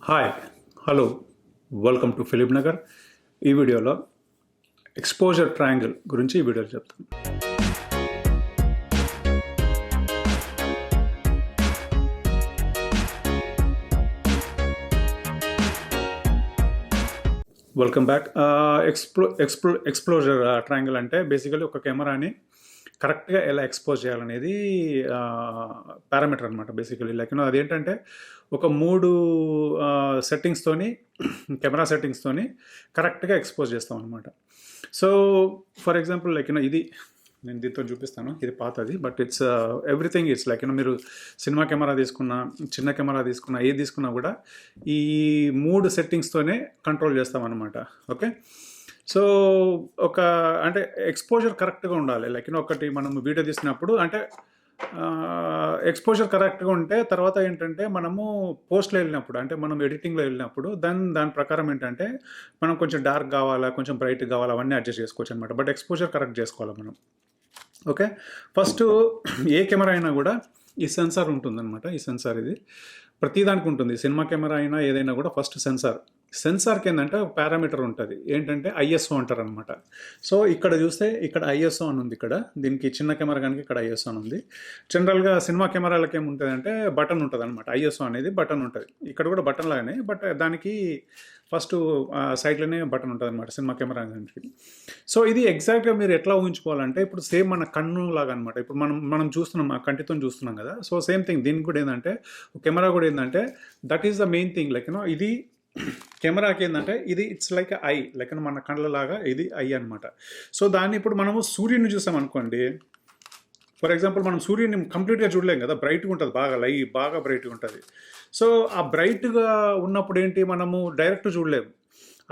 Hi hello welcome to Philip Nagar. ఈ వీడియోలో exposure triangle గురించి ఈ వీడియోలో చెప్తాను. Welcome back. ఎక్స్పోజర్ ట్రయాంగిల్ అంటే బేసికలీ ఒక కెమెరాని కరెక్ట్గా ఎలా ఎక్స్పోజ్ చేయాలనేది పారామీటర్ అనమాట. బేసికలీ లైక్ అదేంటంటే ఒక 3 సెట్టింగ్స్తోని కెమెరా సెట్టింగ్స్తోని కరెక్ట్గా ఎక్స్పోజ్ చేస్తాం అనమాట. సో ఫర్ ఎగ్జాంపుల్ లైక్ ఇది నేను దీంతో చూపిస్తాను. ఇది పాతది, but it's everything it's like మీరు సినిమా కెమెరా తీసుకున్నా, చిన్న కెమెరా తీసుకున్నా, ఏది తీసుకున్నా కూడా ఈ 3 సెట్టింగ్స్తోనే కంట్రోల్ చేస్తాం అనమాట. ఓకే, సో అంటే ఎక్స్పోజర్ కరెక్ట్గా ఉండాలి. లైక్ ఒకటి మనం వీడియో తీసినప్పుడు అంటే ఎక్స్పోజర్ కరెక్ట్గా ఉంటే తర్వాత ఏంటంటే మనము పోస్ట్లో వెళ్ళినప్పుడు అంటే మనం ఎడిటింగ్లో వెళ్ళినప్పుడు దాని ప్రకారం ఏంటంటే మనం కొంచెం డార్క్ కావాలా, కొంచెం బ్రైట్ కావాలా, అవన్నీ అడ్జస్ట్ చేసుకోవచ్చు అనమాట. బట్ ఎక్స్పోజర్ కరెక్ట్ చేసుకోవాలి మనం. ఓకే, ఫస్ట్ ఏ కెమెరా అయినా కూడా ఈ సెన్సార్ ఉంటుందన్నమాట. ఈ సెన్సార్ ఇది ప్రతిదానికి ఉంటుంది. సినిమా కెమెరా అయినా ఏదైనా కూడా ఫస్ట్ సెన్సార్కి ఏంటంటే ఒక పారామీటర్ ఉంటుంది. ఏంటంటే ఐఎస్ఓ అంటారు అనమాట. సో ఇక్కడ చూస్తే ఇక్కడ ఐఎస్ఓ అని ఉంది. ఇక్కడ దీనికి చిన్న కెమెరా కనుక ఇక్కడ ఐఎస్ఓ అని ఉంది. జనరల్గా సినిమా కెమెరాలకి ఏముంటుంది అంటే బటన్ ఉంటుంది అనమాట. ఐఎస్ఓ అనేది బటన్ ఉంటుంది. ఇక్కడ కూడా బటన్ లాగానే, బట్ దానికి ఫస్ట్ సైడ్లోనే బటన్ ఉంటుంది అనమాట సినిమా కెమెరా దానికి. సో ఇది ఎగ్జాక్ట్గా మీరు ఎట్లా ఊహించుకోవాలంటే ఇప్పుడు సేమ్ మన కన్ను లాగా అనమాట. ఇప్పుడు మనం చూస్తున్నాం, ఆ కంటితో చూస్తున్నాం కదా. సో సేమ్ థింగ్ దీనికి కూడా ఏంటంటే కెమెరా కూడా ఏంటంటే that is the main thing. Like ఇది కెమెరాకి ఏంటంటే ఇది ఇట్స్ లైక్ ఐ, లైక్ మన కళ్ళలాగా ఇది ఐ అనమాట. సో దాన్ని ఇప్పుడు మనము సూర్యుని చూసామనుకోండి, ఫర్ ఎగ్జాంపుల్ మనం సూర్యుని కంప్లీట్గా చూడలేం కదా, బ్రైట్గా ఉంటుంది, బాగా బ్రైట్గా ఉంటుంది. సో ఆ బ్రైట్గా ఉన్నప్పుడు ఏంటి, మనము డైరెక్ట్ చూడలేము.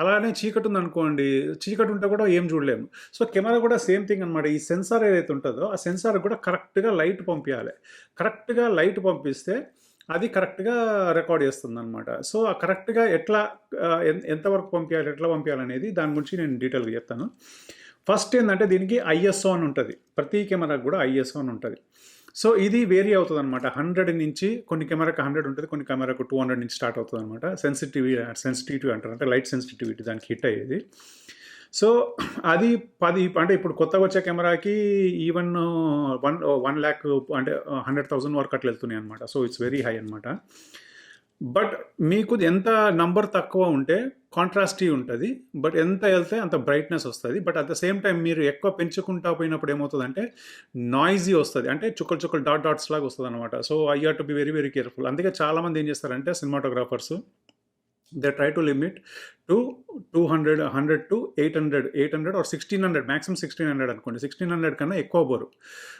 అలానే చీకటి ఉందనుకోండి, చీకటి ఉంటే కూడా ఏం చూడలేము. సో కెమెరా కూడా సేమ్ థింగ్ అనమాట. ఈ సెన్సార్ ఏదైతే ఉంటుందో ఆ సెన్సార్ కూడా కరెక్ట్గా లైట్ పంపించాలి. కరెక్ట్గా లైట్ పంపిస్తే అది కరెక్ట్గా రికార్డ్ చేస్తుంది అనమాట. సో ఆ కరెక్ట్గా ఎంతవరకు పంపించాలి, ఎట్లా పంపించాలి అనేది దాని గురించి నేను డీటెయిల్గా చెప్తాను. ఫస్ట్ ఏంటంటే దీనికి ఐఎస్ఓ అని ఉంటుంది. ప్రతి కెమెరాకి కూడా ఐఎస్ఓ అని ఉంటుంది. సో ఇది వేరీ అవుతుంది అనమాట. 100 నుంచి కొన్ని కెమెరాకి 100 ఉంటుంది, కొన్ని కెమెరాకు 200 నుంచి స్టార్ట్ అవుతుంది అనమాట. సెన్సిటివిటీ అంటారు, అంటే లైట్ సెన్సిటివిటీ దానికి హిట్ అయ్యేది. సో అది 10 అంటే ఇప్పుడు కొత్తగా వచ్చే కెమెరాకి ఈవెన్ 1 lakh అంటే 100,000 వరకు అట్లా వెళ్తున్నాయి అనమాట. సో ఇట్స్ వెరీ హై అనమాట. బట్ మీకు ఎంత నంబర్ తక్కువ ఉంటే కాంట్రాస్టీ ఉంటుంది, బట్ ఎంత వెళ్తే అంత బ్రైట్నెస్ వస్తుంది. But at the same time మీరు ఎక్కువ పెంచుకుంటా పోయినప్పుడు ఏమవుతుందంటే నాయిజీ వస్తుంది, అంటే చుక్కలు డాట్స్ లాగా వస్తుంది అనమాట. So I have to be very very careful. అందుకే చాలామంది ఏం చేస్తారంటే cinematographers they try to limit to 200, 100 to 800 or 1600, maximum 1600 అనుకోండి. 1600 కన్నా ఎక్కువ పోరు.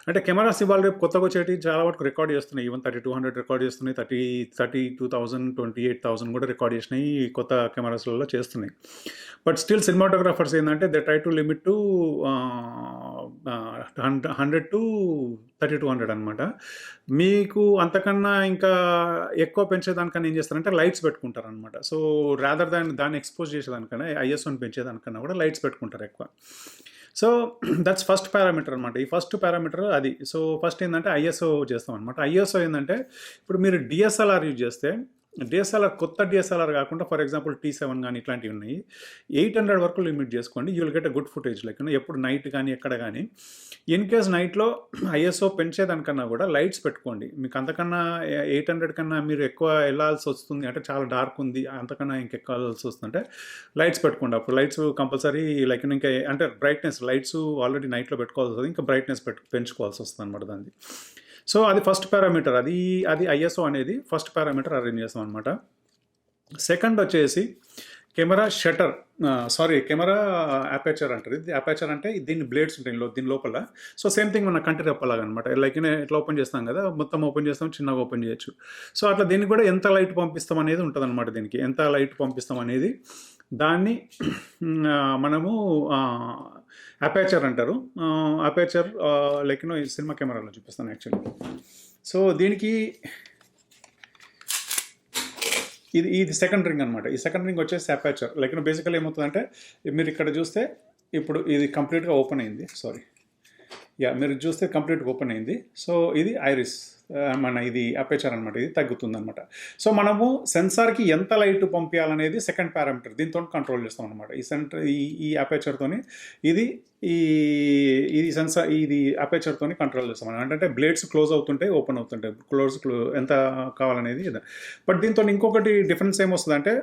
అంటే కెమెరాస్ ఇవాళ రేపు కొత్తగా వచ్చేటి చాలా వరకు రికార్డ్ చేస్తున్నాయి. ఈవెన్ 3200 రికార్డ్ చేస్తున్నాయి, 32,000, 28,000 కూడా రికార్డ్ చేసినాయి కొత్త కెమెరాస్లలో చేస్తున్నాయి. బట్ స్టిల్ సినిమాటోగ్రాఫర్స్ ఏంటంటే they try to limit to 100 to 3200 అనమాట. మీకు అంతకన్నా ఇంకా ఎక్కువ పెంచేదానికన్నా ఏం చేస్తారంటే లైట్స్ పెట్టుకుంటారు అనమాట. సో రాదర్ దాన్ని ఎక్స్పోజ్ చేసేదానికన్నా ఐఎస్ఓని పెంచేదానికన్నా కూడా లైట్స్ పెట్టుకుంటారు ఎక్కువ. సో దట్స్ ఫస్ట్ పారామీటర్ అనమాట. ఈ ఫస్ట్ పారామీటర్ అది. సో ఫస్ట్ ఏంటంటే ఐఎస్ఓ చేస్తాం అనమాట. ఐఎస్ఓ ఏంటంటే ఇప్పుడు మీరు డిఎస్ఎల్ఆర్ యూజ్ చేస్తే, కొత్త డిఎస్ఎల్ఆర్ కాకుండా ఫర్ ఎగ్జాంపుల్ T7 కానీ ఇట్లాంటివి ఉన్నాయి, 800 వరకు లిమిట్ చేసుకోండి. You will get a good footage. Like ఎప్పుడు నైట్ కానీ ఎక్కడ కానీ ఇన్ కేస్ నైట్లో ఐఎస్ఓ పెంచేదానికన్నా కూడా లైట్స్ పెట్టుకోండి. మీకు అంతకన్నా 800 కన్నా మీరు ఎక్కువ వెళ్ళాల్సి వస్తుంది అంటే చాలా డార్క్ ఉంది, అంతకన్నా ఇంకెక్కాల్సి వస్తుందంటే లైట్స్ పెట్టుకోండి. అప్పుడు లైట్స్ కంపల్సరీ లైక్ ఇంకా అంటే బ్రైట్నెస్ లైట్స్ ఆల్రెడీ నైట్లో పెట్టుకోవాల్సి వస్తుంది, ఇంకా బ్రైట్నెస్ పెంచుకోవాల్సి వస్తుంది అనమాట దాన్ని. సో అది ఫస్ట్ పారామీటర్. అది ఐఎస్ఓ అనేది ఫస్ట్ పారామీటర్ అరేంజ్ చేస్తాం అనమాట. సెకండ్ వచ్చేసి కెమెరా షటర్, కెమెరా అపేచర్ అంటారు. ఇది అపేచర్ అంటే దీన్ని బ్లేడ్స్ ఉంటాయి దీని లోపల. సో సేమ్ థింగ్ మన కంటి రెప్పలాగా అనమాట. లైక్ ఎట్లా ఓపెన్ చేస్తాం కదా, మొత్తం ఓపెన్ చేస్తాం, చిన్నగా ఓపెన్ చేయొచ్చు. సో అట్లా దీనికి కూడా ఎంత లైట్ పంపిస్తాం అనేది ఉంటుంది అనమాట. దీనికి ఎంత లైట్ పంపిస్తాం అనేది దాన్ని మనము అపేచర్ అంటారు. అపేచర్ లైక్ సినిమా కెమెరాలో చూపిస్తాను యాక్చువల్లీ. సో దీనికి ఇది సెకండ్ రింగ్ అనమాట. ఈ సెకండ్ రింగ్ వచ్చేసి అపేచర్. లైక్ బేసికల్ ఏమవుతుందంటే మీరు ఇక్కడ చూస్తే ఇప్పుడు ఇది కంప్లీట్గా ఓపెన్ అయింది. మీరు చూస్తే కంప్లీట్గా ఓపెన్ అయింది. సో ఇది ఐరిస్. మన ఇది అపేచర్ అనమాట, ఇది తగ్గుతుందనమాట. సో మనము సెన్సార్కి ఎంత లైట్ పంపించాలనేది సెకండ్ పారామీటర్, దీంతో కంట్రోల్ చేస్తాం అనమాట. ఈ సెంటర్ ఈ అపేచర్తోని ఇది ఈ ఇది సెన్సార్ ఇది అపేచర్తోని కంట్రోల్ చేస్తాం అనమాట. అంటే బ్లేడ్స్ క్లోజ్ అవుతుంటాయి, ఓపెన్ అవుతుంటాయి, ఎంత కావాలనేది ఇది. బట్ దీంతో ఇంకొకటి డిఫరెన్స్ ఏమొస్తుందంటే,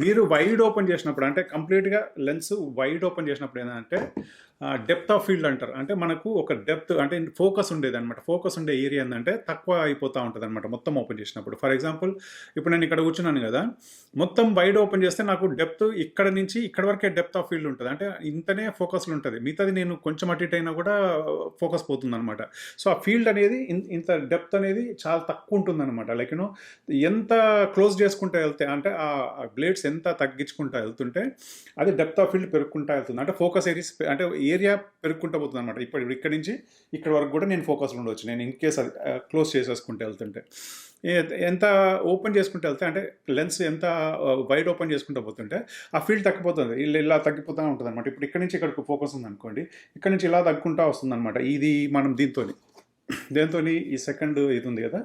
మీరు వైడ్ ఓపెన్ చేసినప్పుడు, అంటే కంప్లీట్గా లెన్స్ వైడ్ ఓపెన్ చేసినప్పుడు ఏంటంటే డెప్త్ ఆఫ్ ఫీల్డ్ అంటారు. అంటే మనకు ఒక డెప్త్, అంటే ఫోకస్ ఉండేది అనమాట. ఫోకస్ ఉండే ఏరియా ఏంటంటే తక్కువ అయిపోతూ ఉంటుంది అనమాట మొత్తం ఓపెన్ చేసినప్పుడు. ఫర్ ఎగ్జాంపుల్ ఇప్పుడు నేను ఇక్కడ కూర్చున్నాను కదా, మొత్తం వైడ్ ఓపెన్ చేస్తే నాకు డెప్త్ ఇక్కడ నుంచి ఇక్కడ వరకే డెప్త్ ఆఫ్ ఫీల్డ్ ఉంటుంది. అంటే ఇంతనే ఫోకస్లు ఉంటుంది, మిగతాది నేను కొంచెం అటు ఇటు అయినా కూడా ఫోకస్ పోతుంది అనమాట. సో ఆ ఫీల్డ్ అనేది ఇంత డెప్త్ అనేది చాలా తక్కువ ఉంటుంది అనమాట. లైక్ యూనో ఎంత క్లోజ్ చేసుకుంటూ వెళ్తే, అంటే ఆ బ్లేడ్స్ ఎంత తగ్గించుకుంటూ వెళ్తుంటే అది డెప్త్ ఆఫ్ ఫీల్డ్ పెరుగుకుంటూ వెళ్తుంది. అంటే ఫోకస్ ఏరియాస్, అంటే ఏరియా పెరుగుకుంటూ పోతుంది అనమాట. ఇప్పుడు ఇక్కడ నుంచి ఇక్కడ వరకు కూడా నేను ఫోకస్లో ఉండవచ్చు, నేను ఇన్ కేస్ అది క్లోజ్ చేసేసుకుంటూ వెళ్తుంటే. ఎంత ఓపెన్ చేసుకుంటూ వెళ్తే, అంటే లెన్స్ ఎంత వైడ్ ఓపెన్ చేసుకుంటూ పోతుంటే ఆ ఫీల్డ్ తగ్గిపోతుంది, ఇలా తగ్గిపోతూ ఉంటుంది అనమాట. ఇప్పుడు ఇక్కడ నుంచి ఇక్కడికి ఫోకస్ ఉందనుకోండి, ఇక్కడ నుంచి ఇలా తగ్గుకుంటూ వస్తుంది అనమాట. ఇది మనం దేంతో ఈ సెకండ్ ఇది ఉంది కదా,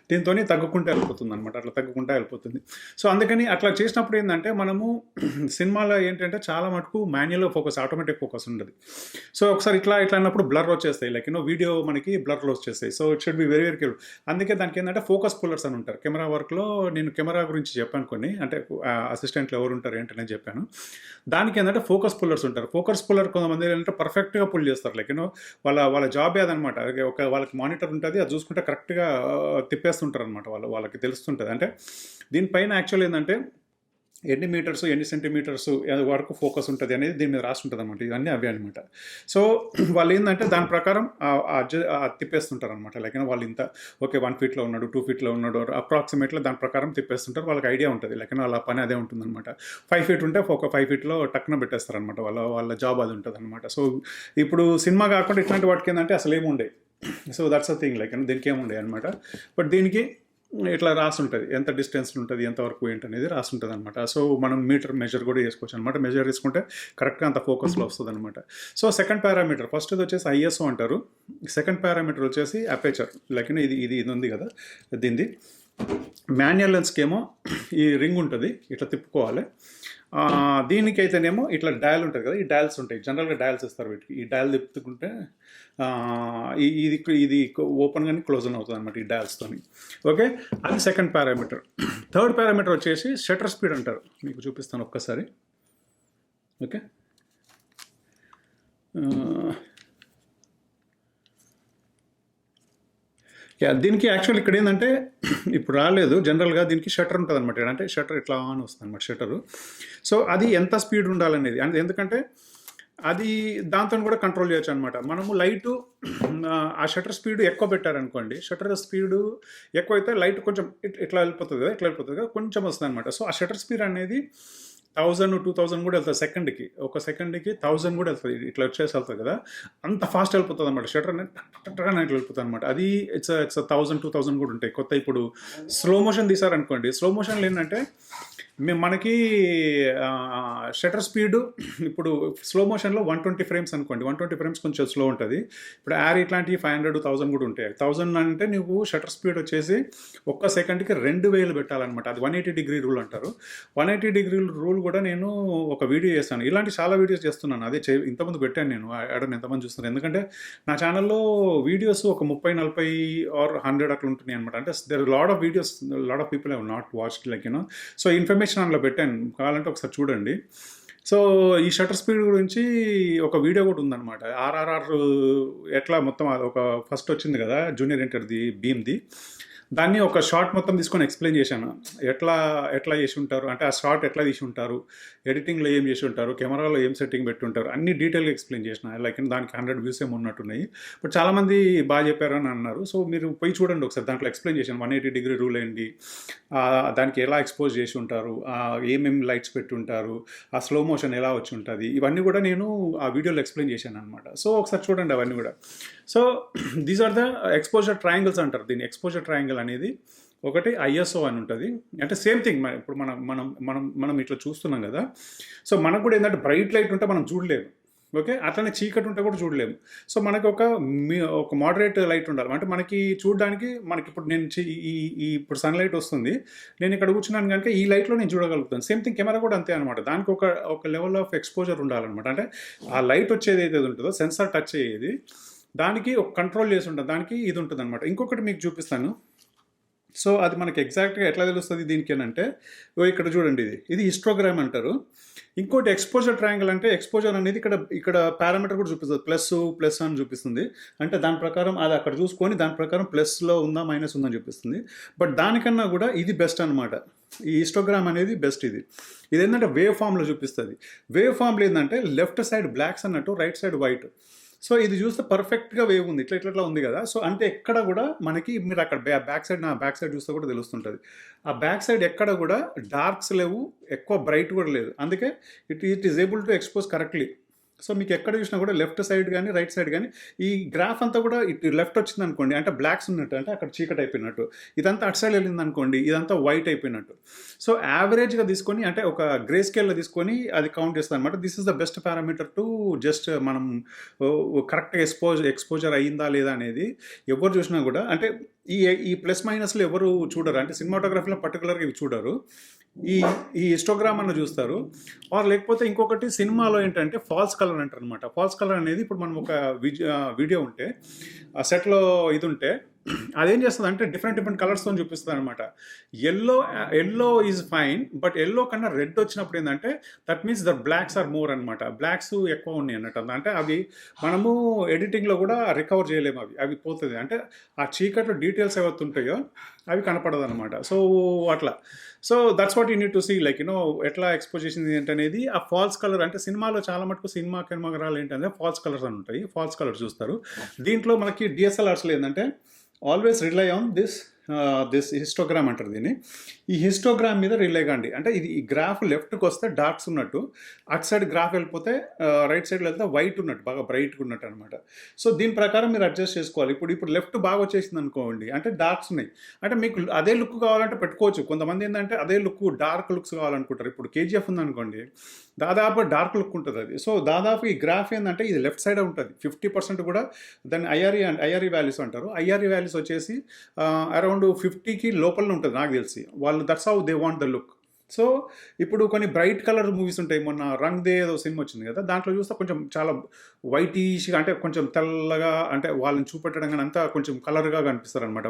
దీంతో తగ్గుకుంటూ వెళ్ళిపోతుంది అనమాట. అట్లా తగ్గుకుంటూ వెళ్ళిపోతుంది. సో అందుకని అట్లా చేసినప్పుడు ఏంటంటే, మనము సినిమాలో ఏంటంటే చాలా మటుకు మాన్యువల్ ఫోకస్, ఆటోమేటిక్ ఫోకస్ ఉండదు. సో ఒకసారి ఇట్లా అన్నప్పుడు బ్లర్ వచ్చేస్తాయి, లైక్ వీడియో మనకి బ్లర్లో వచ్చేస్తాయి. So it should be very very careful. అందుకే దానికి ఏంటంటే ఫోకస్ పుల్లర్స్ అని ఉంటారు. కెమెరా వర్క్లో నేను కెమెరా గురించి చెప్పాను కొన్ని, అంటే అసిస్టెంట్లు ఎవరు ఉంటారు ఏంటనే చెప్పాను. దానికి ఏంటంటే ఫోకస్ పుల్లర్స్ ఉంటారు. ఫోకస్ పుల్లర్ కొంతమంది ఏంటంటే పర్ఫెక్ట్గా పుల్ చేస్తారు, లైక్ వాళ్ళ జాబ్ ఏదనమాట. వాళ్ళకి మానిటర్ ఉంటుంది, అది చూసుకుంటే కరెక్ట్గా తిప్పేస్తుంటారు అనమాట. వాళ్ళకి తెలుస్తుంటుంది. అంటే దీనిపైన యాక్చువల్ ఏంటంటే ఎన్ని మీటర్స్ ఎన్ని సెంటీమీటర్స్ వరకు ఫోకస్ ఉంటుంది అనేది దీని మీద రాసి ఉంటుంది అనమాట. ఇవన్నీ అవే అనమాట. సో వాళ్ళు ఏంటంటే దాని ప్రకారం తిప్పేస్తుంటారు అనమాట. లైక్ వాళ్ళు ఇంత ఓకే 1 ఫీట్లో ఉన్నాడు, 2 ఫీట్లో ఉన్నాడు, అప్రాక్సిమేట్గా దాని ప్రకారం తిప్పేస్తుంటారు. వాళ్ళకి ఐడియా ఉంటుంది, లైక్ వాళ్ళ పని అదే ఉంటుంది అనమాట. 5 ఫీట్ ఉంటే ఒక 5 ఫీట్లో టక్కున పెట్టేస్తారు అనమాట. వాళ్ళ జాబ్ అది ఉంటుంది అనమాట. సో ఇప్పుడు సినిమా కాకుండా ఇట్లాంటి వాటికి ఏంటంటే అసలు ఏముండే. So that's a thing, like దీనికి ఏముండే అనమాట. బట్ దీనికి ఇట్లా రాసి ఉంటుంది, ఎంత డిస్టెన్స్ ఉంటుంది, ఎంతవరకు ఏంటనేది రాసి ఉంటుంది అనమాట. సో మనం మీటర్ మెజర్ కూడా చేసుకోవచ్చు అనమాట. మెజర్ చేసుకుంటే కరెక్ట్గా అంత ఫోకస్లో వస్తుంది అనమాట. సో సెకండ్ పారామీటర్, ఫస్ట్ వచ్చేసి ఐఎస్ఓ అంటారు. సెకండ్ పారామీటర్ వచ్చేసి అపేచర్. లైక్ ఇది ఉంది కదా, దీనిది మాన్యువల్ లెన్స్కేమో ఈ రింగ్ ఉంటుంది, ఇట్లా తిప్పుకోవాలి. దీనికైతేనేమో ఇట్లా డయల్ ఉంటుంది కదా, ఈ డయల్స్ ఉంటాయి, జనరల్గా డయల్స్ ఇస్తారు వీటికి. ఈ డయల్ తిప్పుకుంటే ఇది ఓపెన్ కానీ క్లోజ్ అని అవుతుంది అనమాట ఈ డయల్స్తో. ఓకే, అది సెకండ్ పారామీటర్. థర్డ్ పారామీటర్ వచ్చేసి షటర్ స్పీడ్ అంటారు. మీకు చూపిస్తాను ఒక్కసారి. ఓకే, దీనికి యాక్చువల్ ఇక్కడ ఏంటంటే ఇప్పుడు రాలేదు, జనరల్గా దీనికి షటర్ ఉంటుంది అనమాట. అంటే షటర్ ఇట్లా ఆన్ వస్తుంది అనమాట షటరు. సో అది ఎంత స్పీడ్ ఉండాలనేది, అంటే ఎందుకంటే అది దాంతో కూడా కంట్రోల్ చేయొచ్చు అనమాట. మనము లైటు ఆ షటర్ స్పీడ్ ఎక్కువ పెట్టారనుకోండి, షటర్ స్పీడు ఎక్కువ అయితే లైట్ కొంచెం ఇట్లా వెళ్ళిపోతుంది కదా, కొంచెం వస్తుంది అనమాట. సో ఆ షటర్ స్పీడ్ అనేది 1000 2000 కూడా వెళ్తుంది సెకండ్కి. ఒక సెకండ్కి 1000 కూడా వెళ్తుంది, ఇట్లా వచ్చేసి వెళ్తుంది కదా, అంత ఫాస్ట్ వెళ్ళిపోతుంది అనమాట. షటర్ అనేది ఇట్లా వెళ్ళిపోతుంది అనమాట. అది ఇట్స్ 1000 2000 కూడా ఉంటాయి. కొత్త ఇప్పుడు స్లో మోషన్ తీసారనుకోండి, స్లో మోషన్లో ఏంటంటే మనకి షటర్ స్పీడు ఇప్పుడు స్లో మోషన్లో 120 ఫ్రేమ్స్ అనుకోండి, 120 ఫ్రేమ్స్ కొంచెం స్లో ఉంటుంది. ఇప్పుడు యార్ ఇట్లాంటివి 500 1000 కూడా ఉంటాయి. 1000 అంటే నువ్వు షటర్ స్పీడ్ వచ్చేసి ఒక్క సెకండ్కి 2000 పెట్టాలన్నమాట. అది 180 డిగ్రీ రూల్ అంటారు. 180 డిగ్రీ రూల్ కూడా నేను ఒక వీడియో చేస్తాను, ఇలాంటి చాలా వీడియోస్ చేస్తున్నాను. అదే ఇంతమంది పెట్టాను నేను, ఆడని ఎంతమంది చూస్తున్నారు. ఎందుకంటే నా ఛానల్లో వీడియోస్ ఒక 30 40 ఆర్ 100 అట్లా ఉంటున్నాయి అనమాట. అంటే there lot of videos, lot of people have not watched, like so information అందులో పెట్టాను, కావాలంటే ఒకసారి చూడండి. సో ఈ షటర్ స్పీడ్ గురించి ఒక వీడియో కూడా ఉందన్నమాట. ఆర్ఆర్ఆర్ ఎట్లా మొత్తం ఒక ఫస్ట్ వచ్చింది కదా జూనియర్ ఎన్టీఆర్ది భీమ్ది, దాన్ని ఒక షార్ట్ మొత్తం తీసుకొని ఎక్స్ప్లెయిన్ చేశాను. ఎట్లా చేసి ఉంటారు, అంటే ఆ షార్ట్ ఎట్లా తీసి ఉంటారు, ఎడిటింగ్లో ఏం చేసి ఉంటారు, కెమెరాలో ఏం సెట్టింగ్ పెట్టి ఉంటారు, అన్ని డీటెయిల్గా ఎక్స్ప్లెయిన్ చేసిన. లైక్ దానికి 100 వ్యూస్ ఏమి ఉన్నట్టున్నాయి. బట్ చాలామంది బాగా చెప్పారు అని అన్నారు. సో మీరు పోయి చూడండి ఒకసారి, దాంట్లో ఎక్స్ప్లెయిన్ చేశాను 180 డిగ్రీ రూల్ ఏంటి, దానికి ఎలా ఎక్స్పోజ్ చేసి ఉంటారు, ఏమేమి లైట్స్ పెట్టి ఉంటారు, ఆ స్లో మోషన్ ఎలా వచ్చి ఉంటుంది, ఇవన్నీ కూడా నేను ఆ వీడియోలో ఎక్స్ప్లెయిన్ చేశాను అనమాట. సో ఒకసారి చూడండి అవన్నీ కూడా. So these are the exposure triangles అంటారు. దీన్ని ఎక్స్పోజర్ ట్రయాంగిల్ అనేది ఒకటి ఐఎస్ఓ అని ఉంటుంది. అంటే సేమ్ థింగ్, ఇప్పుడు మనం ఇట్లా చూస్తున్నాం కదా. సో మనకు కూడా ఏంటంటే బ్రైట్ లైట్ ఉంటే మనం చూడలేదు, ఓకే. అట్లనే చీకటి ఉంటే కూడా చూడలేము. సో, మనకి ఒక మోడరేట్ లైట్ ఉండాలి. అంటే మనకి చూడడానికి మనకిప్పుడు నేను చి ఈ ఈ ఇప్పుడు సన్‌లైట్ వస్తుంది. నేను ఇక్కడ కూర్చున్నాను గనుక ఈ లైట్‌లో నేను చూడగలుగుతాను. సేమ్ థింగ్ కెమెరా కూడా అంతే అనమాట. దానికి ఒక లెవెల్ ఆఫ్ ఎక్స్‌పోజర్ ఉండాలనమాట. అంటే ఆ లైట్ వచ్చేది ఏదైతే ఉంటదో సెన్సార్ టచ్ అయ్యేది, దానికి ఒక కంట్రోల్ చేసి ఉంటది. దానికి ఇది ఉంటదనమాట. ఇంకొకటి మీకు చూపిస్తాను. సో, అది మనకి ఎగ్జాక్ట్‌గా ఎట్లా తెలుస్తది దీనికేనంటే, ఇక్కడ చూడండి ఇది హిస్టోగ్రామ్ అంటారు. ఇంకోటి ఎక్స్‌పోజర్ ట్రయాంగిల్ అంటే ఎక్స్‌పోజర్ అనేది ఇక్కడ పారామీటర్ కూడా చూపిస్తది. ప్లస్ అని చూపిస్తుంది. అంటే దాని ప్రకారం అది అక్కడ చూసుకొని దాని ప్రకారం ప్లస్‌లో ఉందా, మైనస్ ఉందని చూపిస్తుంది. బట్ దానికన్నా కూడా ఇది బెస్ట్ అనమాట. ఈ హిస్టోగ్రామ్ అనేది బెస్ట్ ఇది. ఇదేంటంటే వేవ్ ఫార్మ్‌లో చూపిస్తది. వేవ్ ఫార్మ్‌లో ఏందంటే లెఫ్ట్ సైడ్ బ్లాక్స్ అన్నట్టు, రైట్ సైడ్ వైట్. సో, ఇది చూస్తే పర్ఫెక్ట్‌గా వేవ్ ఉంది. ఇట్లా ఉంది కదా! సో, అంటే ఎక్కడ కూడా మనకి మీరు అక్కడ నా బ్యాక్ సైడ్ చూస్తే కూడా తెలుస్తుంటది. ఆ బ్యాక్ సైడ్ ఎక్కడ కూడా డార్క్స్ లేవు, ఎక్కువ బ్రైట్ కూడా లేదు. అందుకే it is able to expose correctly. So, మీకు ఎక్కడ చూసినా కూడా లెఫ్ట్ సైడ్ గాని, రైట్ సైడ్ గాని ఈ గ్రాఫ్ అంతా కూడా ఇటు లెఫ్ట్ వచ్చిందనుకోండి, అంటే బ్లాక్స్ ఉన్నట్టు, అంటే అక్కడ చీకటి అయిపోయినట్టు. ఇదంతా అటు సైడ్ వెళ్ళిందనుకోండి, ఇదంతా వైట్ అయిపోయినట్టు. సో, యావరేజ్‌గా తీసుకొని, అంటే ఒక గ్రే స్కేల్‌లో తీసుకొని అది కౌంట్ చేస్తదనమాట. This is the best parameter to just మనం కరెక్ట్‌గా ఎక్స్‌పోజర్ అయిందా లేదా అనేది ఎవరు చూసినా కూడా, అంటే ఈ ఈ ప్లస్ మైనస్‌లు ఎవరు చూడరు. అంటే సినిమాటోగ్రఫీలో పర్టిక్యులర్‌గా ఇవి చూడరు. ఈ ఈ హిస్టోగ్రామ్ అన్న చూస్తారు. లేకపోతే ఇంకొకటి సినిమాలో ఏంటంటే ఫాల్స్ కలర్ అంటారనమాట. ఫాల్స్ కలర్ అనేది ఇప్పుడు మనం ఒక వీడియో ఉంటే, ఆ సెట్‌లో ఇది ఉంటే అదేం చేస్తదంటే డిఫరెంట్ కలర్స్‌తోని చూపిస్తదనమాట. Yellow is fine. But yellow కన్నా రెడ్ వచ్చినప్పుడు ఏందంటే that means the blocks are more అనమాట. బ్లాక్స్ ఎక్కువ ఉన్నాయి అన్నట్టు. అంటే అవి మనము ఎడిటింగ్‌లో కూడా రికవర్ చేయలేము అవి పోతది. అంటే ఆ చీకట్లో డీటెయిల్స్ ఏవైతే ఉంటాయో అవి కనపడదనమాట. సో, అట్లా. So, that's what you need to see, like ఎట్లా ఎక్స్‌పోజ్ చేసింది ఏంటనేది. ఆ ఫాల్స్ కలర్ అంటే సినిమాలో చాలా మటుకు కెమెరాలు ఏంటంటే ఫాల్స్ కలర్స్ అని ఉంటాయి. ఫాల్స్ కలర్ చూస్తారు. దీంట్లో మనకి DSLRస్‌లో ఏందంటే always rely on this histogram అంటారు దీన్ని. ఈ హిస్టోగ్రామ్ మీద రిలే కండి. అంటే ఇది ఈ గ్రాఫ్ లెఫ్ట్‌కి వస్తే డార్క్స్ ఉన్నట్టు, అటు సైడ్ గ్రాఫ్ వెళ్ళిపోతే రైట్ సైడ్‌లో వెళ్తే వైట్ ఉన్నట్టు, బాగా బ్రైట్‌గా ఉన్నట్టు అనమాట. సో, దీని ప్రకారం మీరు అడ్జస్ట్ చేసుకోవాలి. ఇప్పుడు లెఫ్ట్ బాగా వచ్చేసింది అనుకోండి, అంటే డార్క్స్ ఉన్నాయి. అంటే మీకు అదే లుక్ కావాలంటే పెట్టుకోవచ్చు. కొంతమంది ఏంటంటే అదే డార్క్ లుక్స్ కావాలనుకుంటారు. ఇప్పుడు KGF ఉందనుకోండి, దాదాపు డార్క్ లుక్ ఉంటుంది అది. సో, దాదాపు ఈ గ్రాఫ్ ఏంటంటే ఇది లెఫ్ట్ సైడే ఉంటుంది. 50% కూడా దాన్ని ఐఆర్ఈ వాల్యూస్ అంటారు. ఐఆర్ఈ వాల్యూస్ వచ్చేసి అరౌండ్ 50కి లోపలనే ఉంటుంది నాకు తెలిసి. వాళ్ళు that's how they want the look. So, ఇప్పుడు కొన్ని బ్రైట్ కలర్ మూవీస్ ఉంటాయి. మొన్న 'రంగ్ దే' ఏదో సినిమా వచ్చింది కదా! దాంట్లో చూస్తే కొంచెం చాలా వైటిష్‌గా, అంటే కొంచెం తెల్లగా, అంటే వాళ్ళని చూపెట్టడం గాని అంతా కొంచెం కలర్‌గా కనిపిస్తారనమాట.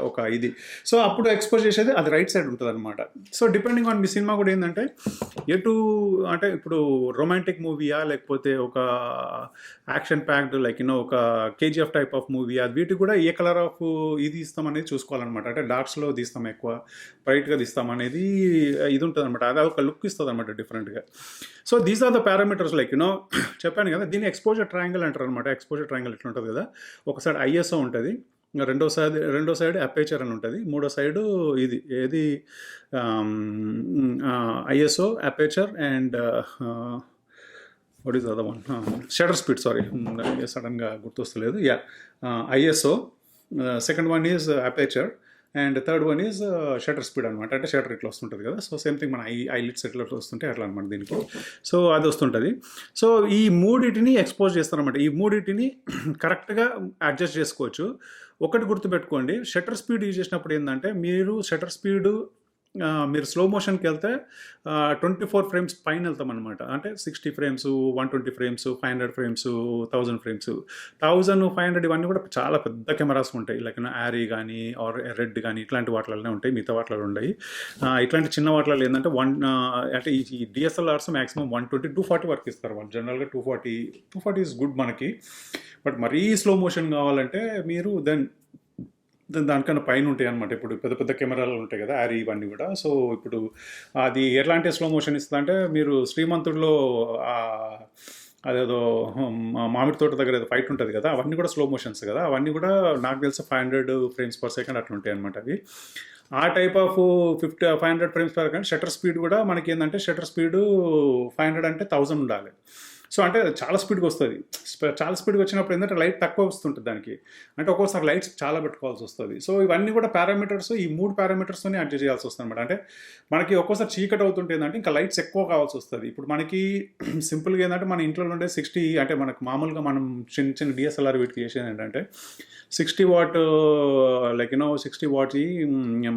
ఒక ఇది. సో, అప్పుడు ఎక్స్‌పోజ్ చేసేది అది రైట్ సైడ్ ఉంటదనమాట. So, depending on me cinema కూడా ఏందంటే అంటే ఇప్పుడు రొమాంటిక్ మూవీయా, లేకపోతే ఒక యాక్షన్ ప్యాక్డ్ లైక్ ఒక KGF టైప్ ఆఫ్ మూవీయా, వీటికి కూడా ఏ కలర్ ఆఫ్ ఇది ఇస్తామనేది చూసుకోవాలనమాట. అంటే డార్క్స్‌లో తీస్తాం ఎక్కువ, బ్రైట్‌గా తీస్తాం అనేది ఇది ఉంటదనమాట. అది ఒక లుక్ ఇస్తదనమాట డిఫరెంట్‌గా. So, these are the parameters, like చెప్పాను కదా! దీన్ని ఎక్స్‌పోజర్ ట్రయాంగిల్ అంటారనమాట. ఎక్స్‌పోజర్ ట్రయాంగిల్ ఇట్లా ఉంటది కదా! ఒక సైడ్ ISO ఉంటది. రెండో సైడ్ అపేచర్ అని ఉంటుంది. మూడో సైడు ఇది ఏది ISO, aperture and what is other one, shutter speed. Sorry, సడన్గా గుర్తొస్తలేదు. ISO. Second one is aperture and third one is shutter speed అనమాట. అంటే షటర్ ఇట్లా వస్తుంటుంది కదా! సో, సేమ్ థింగ్ మన ఐలిడ్స్ ఎట్లా వస్తుంటే అట్లా అనమాట దీనికి. సో, అది వస్తుంటుంది. సో, ఈ మూడిటిని ఎక్స్‌పోజ్ చేస్తారనమాట. ఈ మూడిటిని కరెక్ట్‌గా అడ్జస్ట్ చేసుకోవచ్చు. ఒకటి గుర్తుపెట్టుకోండి, షటర్ స్పీడ్ యూజ్ చేసినప్పుడు ఏందంటే మీరు స్లో మోషన్‌కి వెళ్తే 24 ఫ్రేమ్స్ పైన వెళ్తామనమాట. అంటే 60 ఫ్రేమ్స్, 120 ఫ్రేమ్స్, 500 ఫ్రేమ్స్, 1000 ఫ్రేమ్స్. 1500 ఇవన్నీ కూడా చాలా పెద్ద కెమెరాస్ ఉంటాయి. లైక్ ఆరీ కానీ ఆర్ రెడ్ కానీ ఇట్లాంటి వాటిలోనే ఉంటాయి. మిగతా వాటిలో ఉండయి. ఇట్లాంటి చిన్న వాటిలో ఏంటంటే అంటే ఈ DSLRs మాక్సిమం 120, 240 వరకు ఇస్తారు వాళ్ళు. జనరల్‌గా 240 ఈజ్ గుడ్ మనకి. బట్ మరీ స్లో మోషన్ కావాలంటే మీరు దానికన్నా పైన ఉంటాయి అనమాట. ఇప్పుడు పెద్ద కెమెరాలు ఉంటాయి కదా, ఆరీ ఇవన్నీ కూడా. సో, ఇప్పుడు అది ఎట్లాంటి స్లో మోషన్ ఇస్తుందంటే, మీరు శ్రీమంతుడిలో అదేదో మామిడి తోట దగ్గర ఏదో ఫైట్ ఉంటుంది కదా, అవన్నీ కూడా స్లో మోషన్స్ కదా. అవన్నీ కూడా నాకు తెలిసి 500 ఫ్రేమ్స్ పర్ సెకండ్ అట్లా ఉంటాయి అనమాట అవి. ఆ type of 500 frames per second. Shutter speed కూడా మనకి ఏంటంటే షటర్ స్పీడ్ 500 అంటే 1000 ఉండాలి. సో అంటే చాలా స్పీడ్గా వస్తుంది. చాలా స్పీడ్గా వచ్చినప్పుడు ఏంటంటే లైట్ తక్కువ వస్తుంటుంది దానికి, అంటే ఒక్కోసారి లైట్స్ చాలా పెట్టుకోవాల్సి వస్తుంది. సో ఇవన్నీ కూడా పారామీటర్స్, ఈ 3 పారామీటర్స్తోనే అడ్జస్ట్ చేయాల్సి వస్తుంది అనమాట. అంటే మనకి ఒక్కోసారి చీకటి అవుతుంటే ఏంటంటే ఇంకా లైట్స్ ఎక్కువ కావాల్సి వస్తుంది. ఇప్పుడు మనకి సింపుల్గా ఏంటంటే మన ఇంట్లో ఉండే 60, అంటే మనకు మామూలుగా మనం చిన్న చిన్న డిఎస్ఎల్ఆర్ వీటికి చేసేది ఏంటంటే 60 వాట్, లైక్ 60 వాట్స్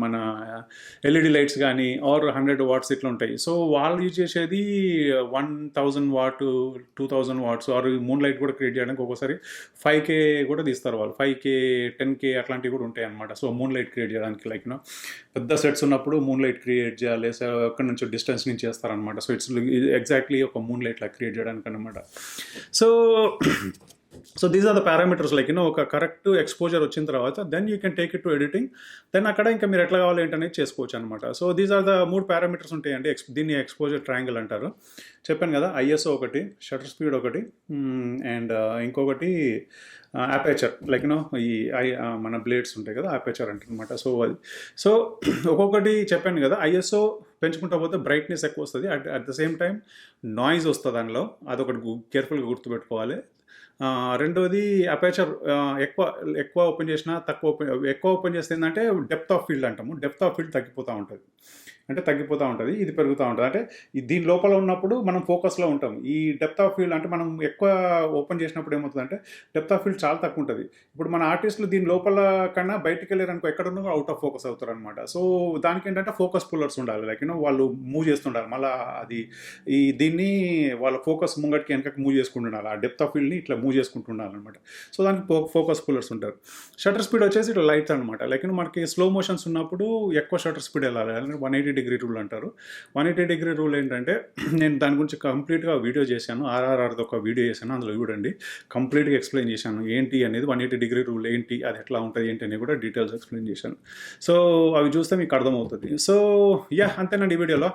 మన ఎల్ఈడి లైట్స్ కానీ ఆర్ 100 వాట్స్ ఇట్లా ఉంటాయి. సో వాళ్ళు యూజ్ చేసేది 1000 watt, 2000 watts or moonlight కూడా క్రియేట్ చేయడానికి ఒక్కోసారి 5K కూడా తీస్తారు వాళ్ళు. 5K, 10K అట్లాంటివి కూడా ఉంటాయి అనమాట. సో మూన్ లైట్ క్రియేట్ చేయడానికి లైక్ పెద్ద సెట్స్ ఉన్నప్పుడు మూన్ లైట్ క్రియేట్ చేయాలి, సో అక్కడి నుంచి డిస్టెన్స్ నుంచి చేస్తారనమాట. సో ఇట్స్ ఎగ్జాక్ట్లీ ఒక మూన్ లైట్ లా క్రియేట్ చేయడానికి అనమాట. So these are the parameters, like ఒక కరెక్ట్ ఎక్స్పోజర్ వచ్చిన తర్వాత then you can take it to editing. Then అక్కడ ఇంకా మీరు ఎట్లా కావాలి ఏంటనేది చేసుకోవచ్చు అనమాట. So these are the 3 parameters ఉంటాయండి. దీన్ని ఎక్స్పోజర్ ట్రయాంగిల్ అంటారు. చెప్పాను కదా, ISO ఒకటి, షటర్ స్పీడ్ ఒకటి, అండ్ ఇంకొకటి అపేచర్, లైక్ ఈ మన బ్లేడ్స్ ఉంటాయి కదా, అపేచర్ అంటారనమాట. సో అది, సో ఒక్కొక్కటి చెప్పాను కదా. ISO పెంచుకుంటా పోతే బ్రైట్నెస్ ఎక్కువ వస్తుంది, at the same time noise వస్తుంది దానిలో, అదొకటి కేర్ఫుల్గా గుర్తుపెట్టుకోవాలి. రెండోది అపేచర్ ఎక్కువ ఓపెన్ చేసినా ఎక్కువ ఓపెన్ చేస్తే ఏంటంటే డెప్త్ ఆఫ్ ఫీల్డ్ అంటాము. డెప్త్ ఆఫ్ ఫీల్డ్ తగ్గిపోతూ ఉంటుంది, ఇది పెరుగుతూ ఉంటుంది. అంటే దీని లోపల ఉన్నప్పుడు మనం ఫోకస్లో ఉంటాం. ఈ డెప్త్ ఆఫ్ ఫీల్డ్ అంటే మనం ఎక్కువ ఓపెన్ చేసినప్పుడు ఏమవుతుందంటే డెప్త్ ఆఫ్ ఫీల్డ్ చాలా తక్కువ ఉంటుంది. ఇప్పుడు మన ఆర్టిస్టులు దీని లోపల కన్నా బయటికి వెళ్ళారనుకో ఎక్కడ ఉన్నా అవుట్ ఆఫ్ ఫోకస్ అవుతారు అనమాట. సో దానికి ఏంటంటే ఫోకస్ పుల్లర్స్ ఉండాలి, లైక్ వాళ్ళు మూవ్ చేస్తుండాలి. మళ్ళీ అది దీన్ని వాళ్ళ ఫోకస్ ముంగటికి వెనకకి మూవ్ చేసుకుంటుండాలి. ఆ డెప్త్ ఆఫ్ ఫీల్డ్ని ఇట్లా మూవ్ చేసుకుంటుండాలన్నమాట. సో దానికి ఫోకస్ పుల్లర్స్ ఉంటారు. షటర్ స్పీడ్ వచ్చేసి ఇట్లా లైట్స్ అనమాట. లైక్ మనకి స్లో మోషన్స్ ఉన్నప్పుడు ఎక్కువ షటర్ స్పీడ్ వెళ్ళాలి, 180 రూల్ అంటారు. 180 రూల్ ఏంటంటే నేను దాని గురించి కంప్లీట్గా వీడియో చేశాను, RRRది ఒక వీడియో చేశాను, అందులో చూడండి కంప్లీట్గా ఎక్స్ప్లెయిన్ చేశాను ఏంటి అనేది. 180 రూల్ ఏంటి, అది ఎట్లా ఉంటుంది ఏంటి అని కూడా డీటెయిల్స్ ఎక్స్ప్లెయిన్ చేశాను. సో అవి చూస్తే మీకు అర్థమవుతుంది. సో అంతేనండి ఈ వీడియోలో.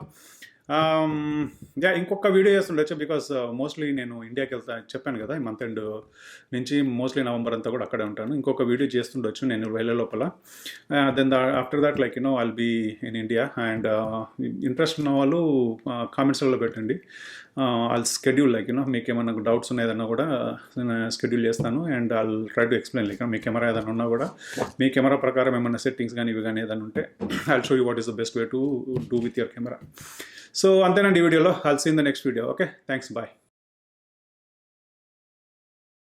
ఇంకొక వీడియో చేస్తుండొచ్చు, బికాస్ మోస్ట్లీ నేను ఇండియాకి చెప్పాను కదా, ఈ మంత్ ఎండ్ నుంచి మోస్ట్లీ నవంబర్ అంతా కూడా అక్కడే ఉంటాను. ఇంకొక వీడియో చేస్తుండొచ్చు నేను వెళ్ళే లోపల. Then after that like I'll be in India. And interest ఉన్న వాళ్ళు కామెంట్స్లో పెట్టండి. ఐల్ స్కెడ్యూల్, లైక్ మీకు ఏమైనా డౌట్స్ ఉన్నాయన్నా కూడా స్కెడ్యూల్ చేస్తాను. And I'll try to explain, like me camera ఏదైనా ఉన్నా కూడా, మీ కెమెరా ప్రకారం ఏమైనా సెట్టింగ్స్ కానీ ఇవి కానీ ఏదైనా ఉంటే I'll show you what is the best way to do with your camera. So అంతేనండి ఈ వీడియోలో. I'll see in the next video. Okay, thanks, bye.